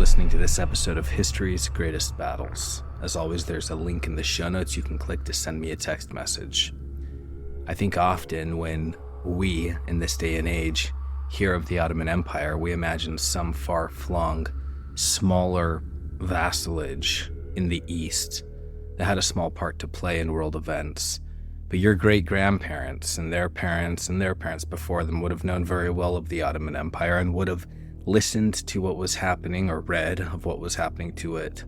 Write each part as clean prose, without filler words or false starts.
listening to this episode of History's Greatest Battles. As always, there's a link in the show notes you can click to send me a text message. I think often when we, in this day and age, hear of the Ottoman Empire, we imagine some far-flung, smaller vassalage in the East that had a small part to play in world events. But your great-grandparents and their parents before them would have known very well of the Ottoman Empire and would have listened to what was happening or read of what was happening to it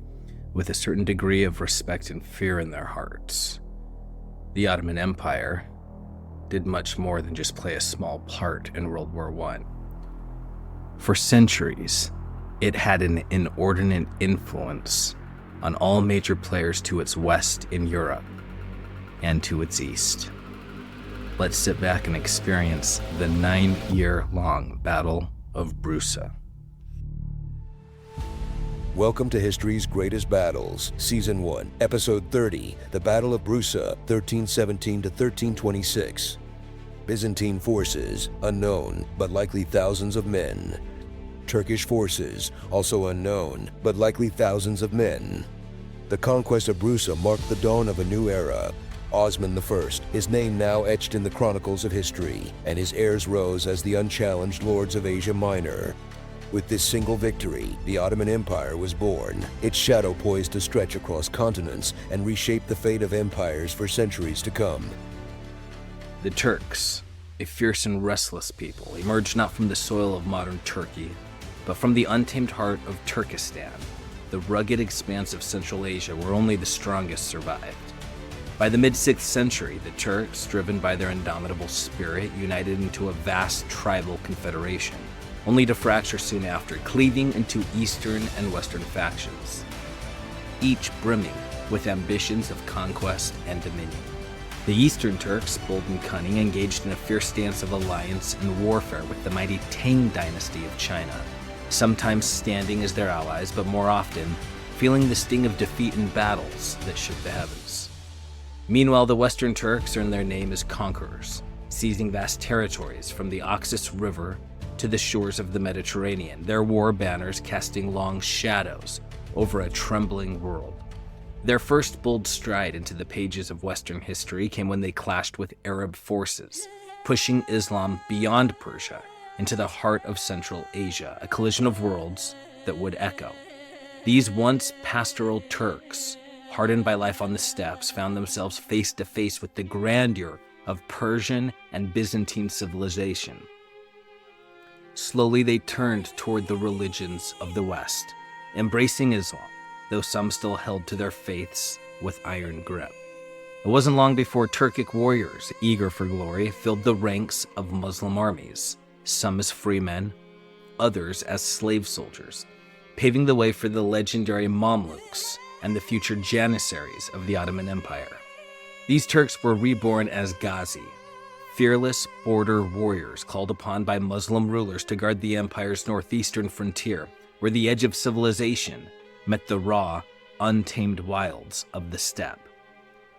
with a certain degree of respect and fear in their hearts. The Ottoman Empire did much more than just play a small part in World War I. For centuries, it had an inordinate influence on all major players to its west in Europe and to its east. Let's sit back and experience the 9-year-long Battle of Brusa. Welcome to History's Greatest Battles, Season 1, Episode 30, The Battle of Brusa, 1317 to 1326. Byzantine forces, unknown, but likely thousands of men. Turkish forces, also unknown, but likely thousands of men. The conquest of Brusa marked the dawn of a new era. Osman I, his name now etched in the chronicles of history, and his heirs rose as the unchallenged lords of Asia Minor. With this single victory, the Ottoman Empire was born, its shadow poised to stretch across continents and reshape the fate of empires for centuries to come. The Turks, a fierce and restless people, emerged not from the soil of modern Turkey, but from the untamed heart of Turkestan, the rugged expanse of Central Asia where only the strongest survived. By the mid-6th century, the Turks, driven by their indomitable spirit, united into a vast tribal confederation, only to fracture soon after, cleaving into eastern and western factions, each brimming with ambitions of conquest and dominion. The Eastern Turks, bold and cunning, engaged in a fierce stance of alliance and warfare with the mighty Tang dynasty of China, sometimes standing as their allies, but more often feeling the sting of defeat in battles that shook the heavens. Meanwhile, the Western Turks earned their name as conquerors, seizing vast territories from the Oxus River to the shores of the Mediterranean, their war banners casting long shadows over a trembling world. Their first bold stride into the pages of Western history came when they clashed with Arab forces, pushing Islam beyond Persia into the heart of Central Asia, a collision of worlds that would echo. These once pastoral Turks, hardened by life on the steppes, found themselves face to face with the grandeur of Persian and Byzantine civilization. Slowly they turned toward the religions of the West, embracing Islam, though some still held to their faiths with iron grip. It wasn't long before Turkic warriors, eager for glory, filled the ranks of Muslim armies, some as free men, others as slave soldiers, paving the way for the legendary Mamluks and the future Janissaries of the Ottoman Empire. These Turks were reborn as Ghazi, fearless border warriors called upon by Muslim rulers to guard the empire's northeastern frontier, where the edge of civilization met the raw, untamed wilds of the steppe.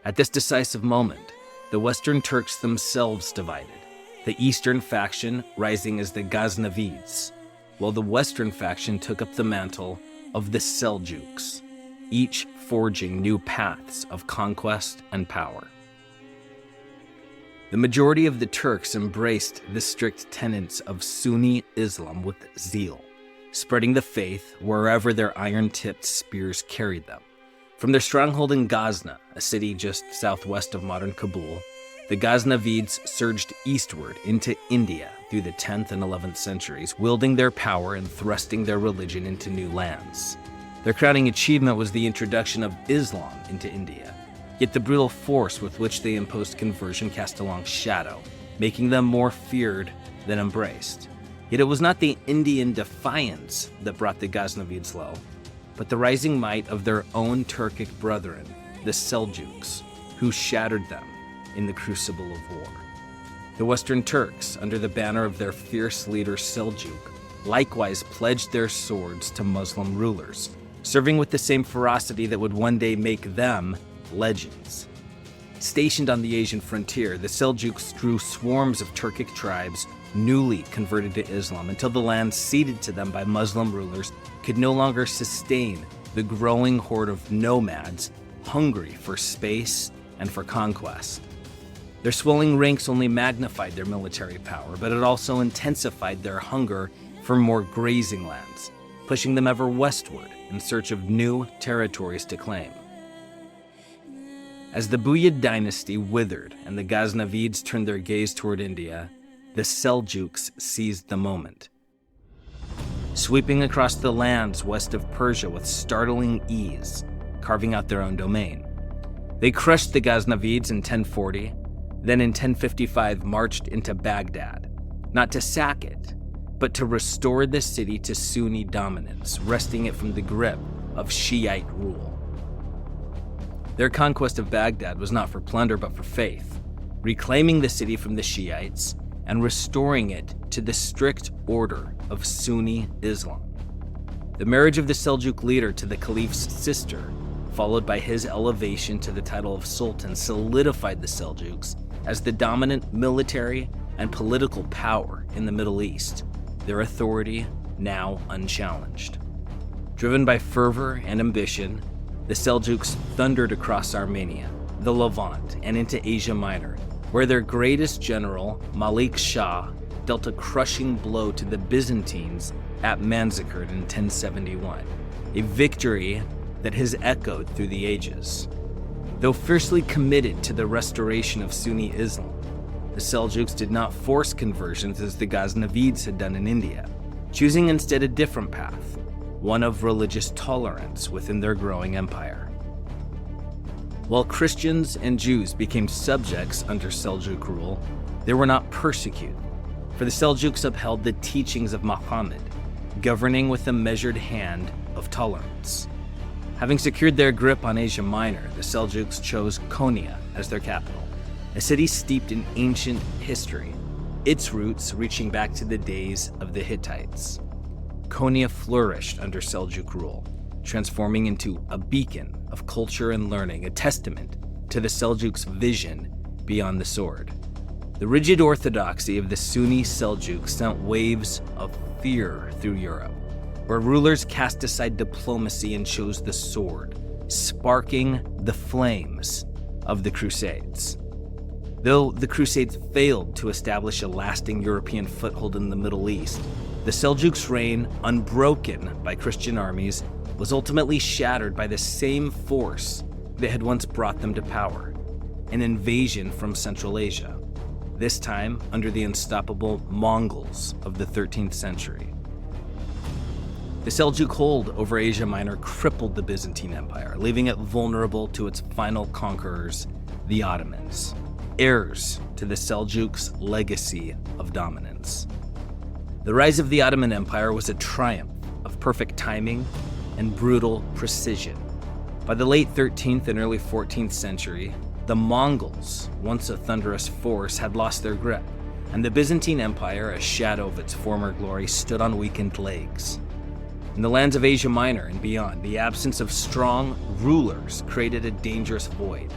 At this decisive moment, the Western Turks themselves divided, the Eastern faction rising as the Ghaznavids, while the Western faction took up the mantle of the Seljuks, each forging new paths of conquest and power. The majority of the Turks embraced the strict tenets of Sunni Islam with zeal, spreading the faith wherever their iron-tipped spears carried them. From their stronghold in Ghazna, a city just southwest of modern Kabul, the Ghaznavids surged eastward into India through the 10th and 11th centuries, wielding their power and thrusting their religion into new lands. Their crowning achievement was the introduction of Islam into India, yet the brutal force with which they imposed conversion cast a long shadow, making them more feared than embraced. Yet it was not the Indian defiance that brought the Ghaznavids low, but the rising might of their own Turkic brethren, the Seljuks, who shattered them in the crucible of war. The Western Turks, under the banner of their fierce leader Seljuk, likewise pledged their swords to Muslim rulers, serving with the same ferocity that would one day make them legends. Stationed on the Asian frontier, the Seljuks drew swarms of Turkic tribes newly converted to Islam until the land ceded to them by Muslim rulers could no longer sustain the growing horde of nomads hungry for space and for conquest. Their swelling ranks only magnified their military power, but it also intensified their hunger for more grazing lands, pushing them ever westward in search of new territories to claim. As the Buyid dynasty withered and the Ghaznavids turned their gaze toward India, the Seljuks seized the moment. Sweeping across the lands west of Persia with startling ease, carving out their own domain. They crushed the Ghaznavids in 1040, then in 1055 marched into Baghdad, not to sack it, but to restore the city to Sunni dominance, wresting it from the grip of Shiite rule. Their conquest of Baghdad was not for plunder but for faith, reclaiming the city from the Shiites and restoring it to the strict order of Sunni Islam. The marriage of the Seljuk leader to the caliph's sister, followed by his elevation to the title of sultan, solidified the Seljuks as the dominant military and political power in the Middle East, their authority now unchallenged. Driven by fervor and ambition, the Seljuks thundered across Armenia, the Levant, and into Asia Minor, where their greatest general, Malik Shah, dealt a crushing blow to the Byzantines at Manzikert in 1071, a victory that has echoed through the ages. Though fiercely committed to the restoration of Sunni Islam, the Seljuks did not force conversions as the Ghaznavids had done in India, choosing instead a different path, one of religious tolerance within their growing empire. While Christians and Jews became subjects under Seljuk rule, they were not persecuted, for the Seljuks upheld the teachings of Muhammad, governing with a measured hand of tolerance. Having secured their grip on Asia Minor, the Seljuks chose Konya as their capital, a city steeped in ancient history, its roots reaching back to the days of the Hittites. Konya flourished under Seljuk rule, transforming into a beacon of culture and learning, a testament to the Seljuks' vision beyond the sword. The rigid orthodoxy of the Sunni Seljuks sent waves of fear through Europe, where rulers cast aside diplomacy and chose the sword, sparking the flames of the Crusades. Though the Crusades failed to establish a lasting European foothold in the Middle East, the Seljuks' reign, unbroken by Christian armies, was ultimately shattered by the same force that had once brought them to power, an invasion from Central Asia, this time under the unstoppable Mongols of the 13th century. The Seljuk hold over Asia Minor crippled the Byzantine Empire, leaving it vulnerable to its final conquerors, the Ottomans, heirs to the Seljuks' legacy of dominance. The rise of the Ottoman Empire was a triumph of perfect timing and brutal precision. By the late 13th and early 14th century, the Mongols, once a thunderous force, had lost their grip, and the Byzantine Empire, a shadow of its former glory, stood on weakened legs. In the lands of Asia Minor and beyond, the absence of strong rulers created a dangerous void,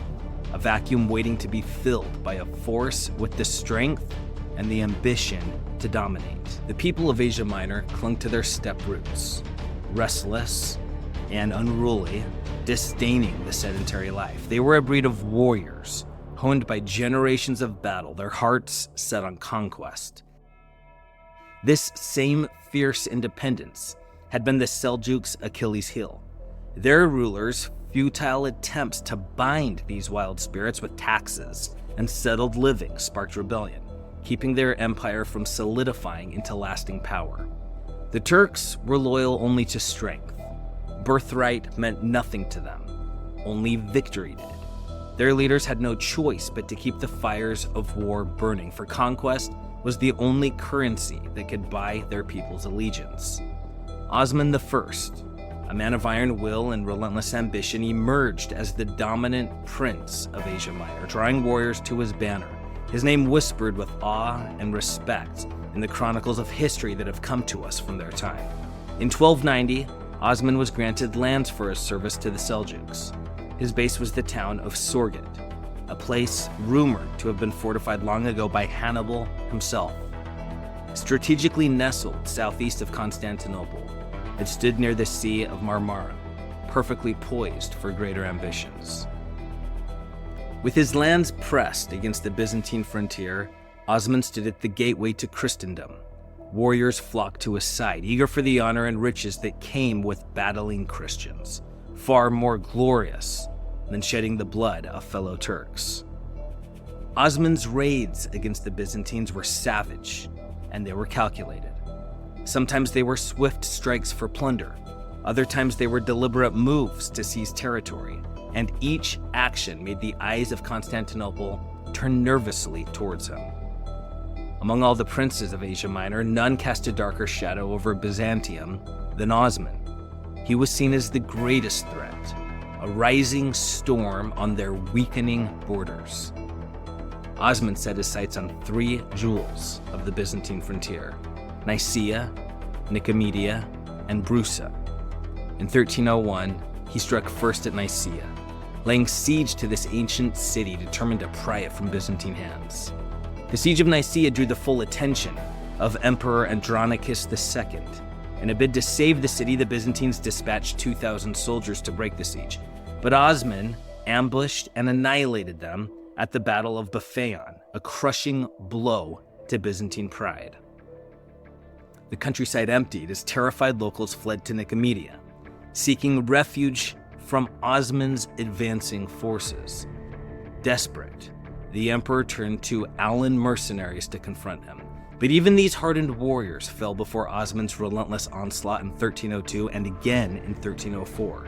a vacuum waiting to be filled by a force with the strength and the ambition to dominate. The people of Asia Minor clung to their steppe roots, restless and unruly, disdaining the sedentary life. They were a breed of warriors, honed by generations of battle, their hearts set on conquest. This same fierce independence had been the Seljuks' Achilles' heel. Their rulers' futile attempts to bind these wild spirits with taxes and settled living sparked rebellion, keeping their empire from solidifying into lasting power. The Turks were loyal only to strength. Birthright meant nothing to them. Only victory did. Their leaders had no choice but to keep the fires of war burning, for conquest was the only currency that could buy their people's allegiance. Osman I, a man of iron will and relentless ambition, emerged as the dominant prince of Asia Minor, drawing warriors to his banner, his name whispered with awe and respect in the chronicles of history that have come to us from their time. In 1290, Osman was granted lands for his service to the Seljuks. His base was the town of Sorgut, a place rumored to have been fortified long ago by Hannibal himself. Strategically nestled southeast of Constantinople, It stood near the Sea of Marmara, perfectly poised for greater ambitions. With his lands pressed against the Byzantine frontier, Osman stood at the gateway to Christendom. Warriors flocked to his side, eager for the honor and riches that came with battling Christians, far more glorious than shedding the blood of fellow Turks. Osman's raids against the Byzantines were savage, and they were calculated. Sometimes they were swift strikes for plunder. Other times they were deliberate moves to seize territory, and each action made the eyes of Constantinople turn nervously towards him. Among all the princes of Asia Minor, none cast a darker shadow over Byzantium than Osman. He was seen as the greatest threat, a rising storm on their weakening borders. Osman set his sights on three jewels of the Byzantine frontier: Nicaea, Nicomedia, and Brusa. In 1301, he struck first at Nicaea, laying siege to this ancient city determined to pry it from Byzantine hands. The siege of Nicaea drew the full attention of Emperor Andronicus II. In a bid to save the city, the Byzantines dispatched 2,000 soldiers to break the siege, but Osman ambushed and annihilated them at the Battle of Baphaon, a crushing blow to Byzantine pride. The countryside emptied as terrified locals fled to Nicomedia, seeking refuge from Osman's advancing forces. Desperate, the emperor turned to Alan mercenaries to confront him. But even these hardened warriors fell before Osman's relentless onslaught in 1302 and again in 1304.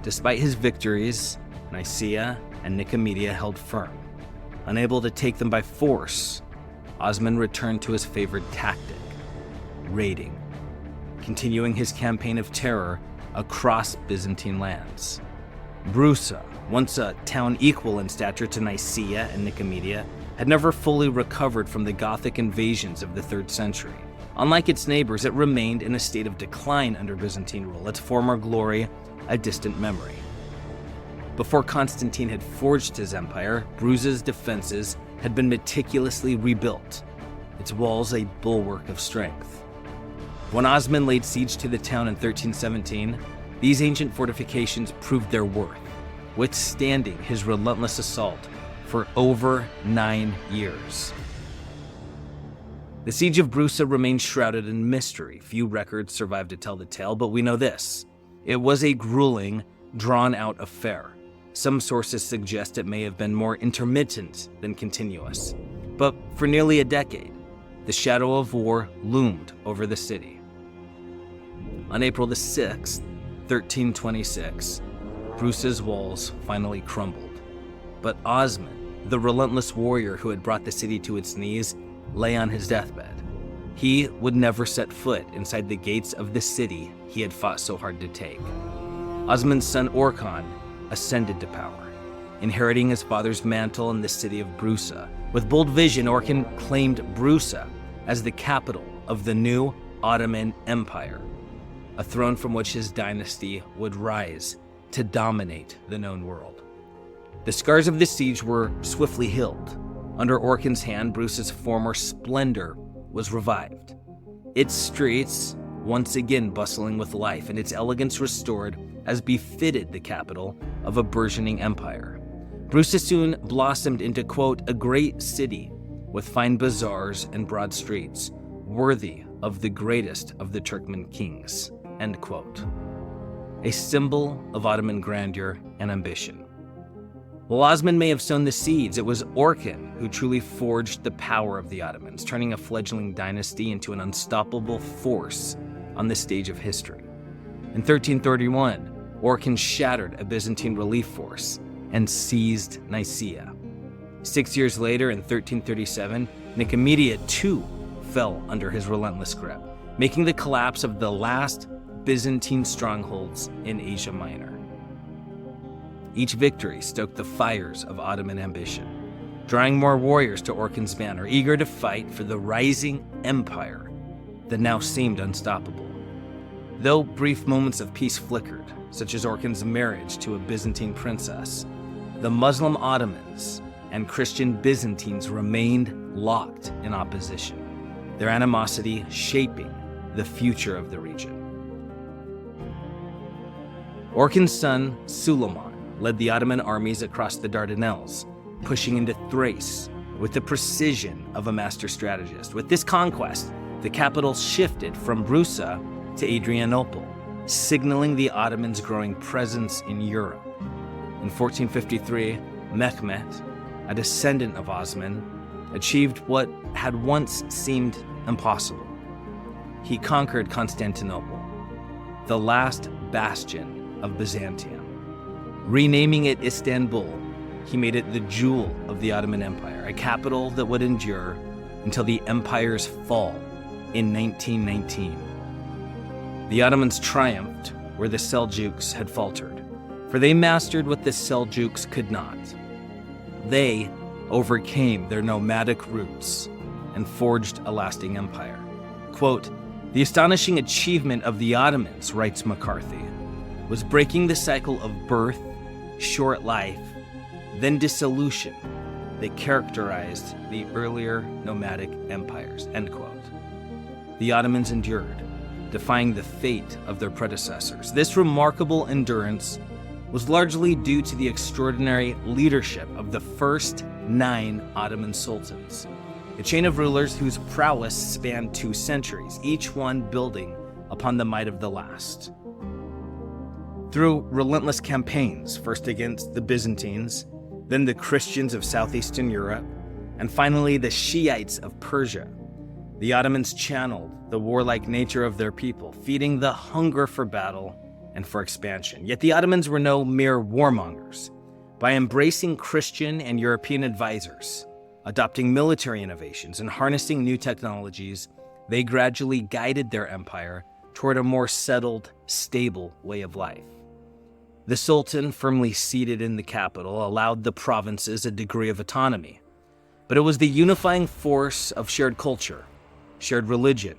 Despite his victories, Nicaea and Nicomedia held firm. Unable to take them by force, Osman returned to his favorite tactic: raiding, continuing his campaign of terror across Byzantine lands. Brusa, once a town equal in stature to Nicaea and Nicomedia, had never fully recovered from the Gothic invasions of the 3rd century. Unlike its neighbors, it remained in a state of decline under Byzantine rule, its former glory a distant memory. Before Constantine had forged his empire, Brusa's defenses had been meticulously rebuilt, its walls a bulwark of strength. When Osman laid siege to the town in 1317, these ancient fortifications proved their worth, withstanding his relentless assault for over 9 years. The siege of Brusa remains shrouded in mystery. Few records survive to tell the tale, but we know this: it was a grueling, drawn-out affair. Some sources suggest it may have been more intermittent than continuous. But for nearly a decade, the shadow of war loomed over the city. On April the 6th, 1326, Brusa's walls finally crumbled. But Osman, the relentless warrior who had brought the city to its knees, lay on his deathbed. He would never set foot inside the gates of the city he had fought so hard to take. Osman's son Orkhan ascended to power, inheriting his father's mantle in the city of Brusa. With bold vision, Orkhan claimed Brusa as the capital of the new Ottoman Empire, a throne from which his dynasty would rise to dominate the known world. The scars of the siege were swiftly healed. Under Orkhan's hand, Brusa's former splendor was revived. Its streets once again bustling with life, and its elegance restored as befitted the capital of a burgeoning empire. Brusa soon blossomed into, quote, a great city with fine bazaars and broad streets, worthy of the greatest of the Turkmen kings, end quote. A symbol of Ottoman grandeur and ambition. While Osman may have sown the seeds, it was Orkhan who truly forged the power of the Ottomans, turning a fledgling dynasty into an unstoppable force on the stage of history. In 1331, Orkhan shattered a Byzantine relief force and seized Nicaea. 6 years later, in 1337, Nicomedia too fell under his relentless grip, making the collapse of the last Byzantine strongholds in Asia Minor. Each victory stoked the fires of Ottoman ambition, drawing more warriors to Orkhan's banner, eager to fight for the rising empire that now seemed unstoppable. Though brief moments of peace flickered, such as Orkhan's marriage to a Byzantine princess, the Muslim Ottomans and Christian Byzantines remained locked in opposition, their animosity shaping the future of the region. Orkhan's son, Suleiman, led the Ottoman armies across the Dardanelles, pushing into Thrace with the precision of a master strategist. With this conquest, the capital shifted from Brusa to Adrianople, signaling the Ottomans' growing presence in Europe. In 1453, Mehmet, a descendant of Osman, achieved what had once seemed impossible. He conquered Constantinople, the last bastion of Byzantium. Renaming it Istanbul, he made it the jewel of the Ottoman Empire, a capital that would endure until the empire's fall in 1919. The Ottomans triumphed where the Seljuks had faltered, for they mastered what the Seljuks could not. They overcame their nomadic roots and forged a lasting empire. Quote, "The astonishing achievement of the Ottomans," writes McCarthy, "was breaking the cycle of birth, short life, then dissolution that characterized the earlier nomadic empires," end quote. The Ottomans endured, defying the fate of their predecessors. This remarkable endurance was largely due to the extraordinary leadership of the first 9 Ottoman sultans, a chain of rulers whose prowess spanned 2 centuries, each one building upon the might of the last. Through relentless campaigns, first against the Byzantines, then the Christians of southeastern Europe, and finally the Shiites of Persia, the Ottomans channeled the warlike nature of their people, feeding the hunger for battle and for expansion. Yet the Ottomans were no mere warmongers. By embracing Christian and European advisors, adopting military innovations, and harnessing new technologies, they gradually guided their empire toward a more settled, stable way of life. The Sultan, firmly seated in the capital, allowed the provinces a degree of autonomy, but it was the unifying force of shared culture, shared religion,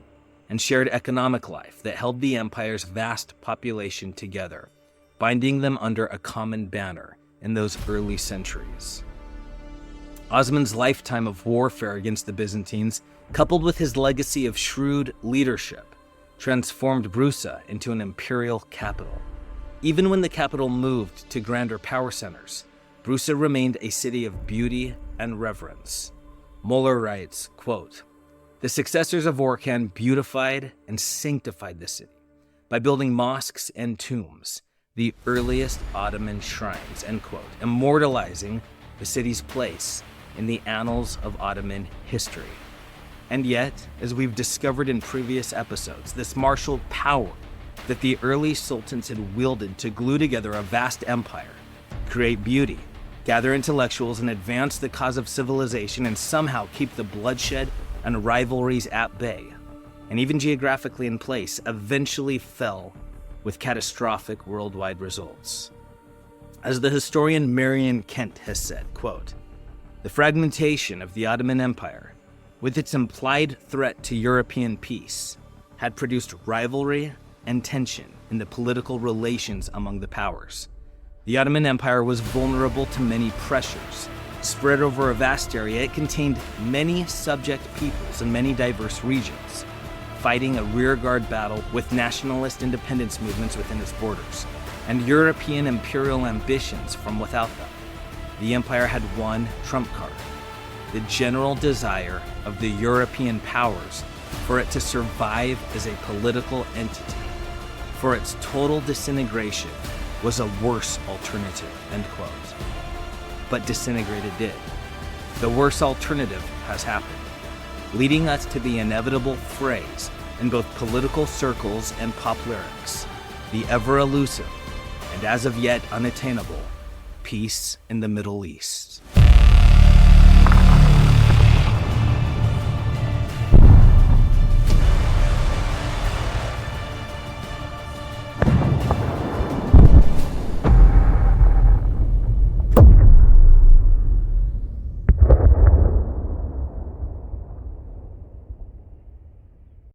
and shared economic life that held the empire's vast population together, binding them under a common banner in those early centuries. Osman's lifetime of warfare against the Byzantines, coupled with his legacy of shrewd leadership, transformed Brusa into an imperial capital. Even when the capital moved to grander power centers, Brusa remained a city of beauty and reverence. Muller writes, quote, "The successors of Orkhan beautified and sanctified the city by building mosques and tombs, the earliest Ottoman shrines," end quote, immortalizing the city's place in the annals of Ottoman history. And yet, as we've discovered in previous episodes, this martial power that the early sultans had wielded to glue together a vast empire, create beauty, gather intellectuals, and advance the cause of civilization, and somehow keep the bloodshed and rivalries at bay, and even geographically in place, eventually fell with catastrophic worldwide results. As the historian Marion Kent has said, quote, "The fragmentation of the Ottoman Empire, with its implied threat to European peace, had produced rivalry and tension in the political relations among the powers. The Ottoman Empire was vulnerable to many pressures. Spread over a vast area, it contained many subject peoples in many diverse regions, fighting a rearguard battle with nationalist independence movements within its borders, and European imperial ambitions from without them. The empire had one trump card: the general desire of the European powers for it to survive as a political entity. For its total disintegration was a worse alternative," end quote. But disintegrate it did. The worse alternative has happened, leading us to the inevitable phrase in both political circles and pop lyrics, the ever-elusive, and as of yet unattainable, peace in the Middle East.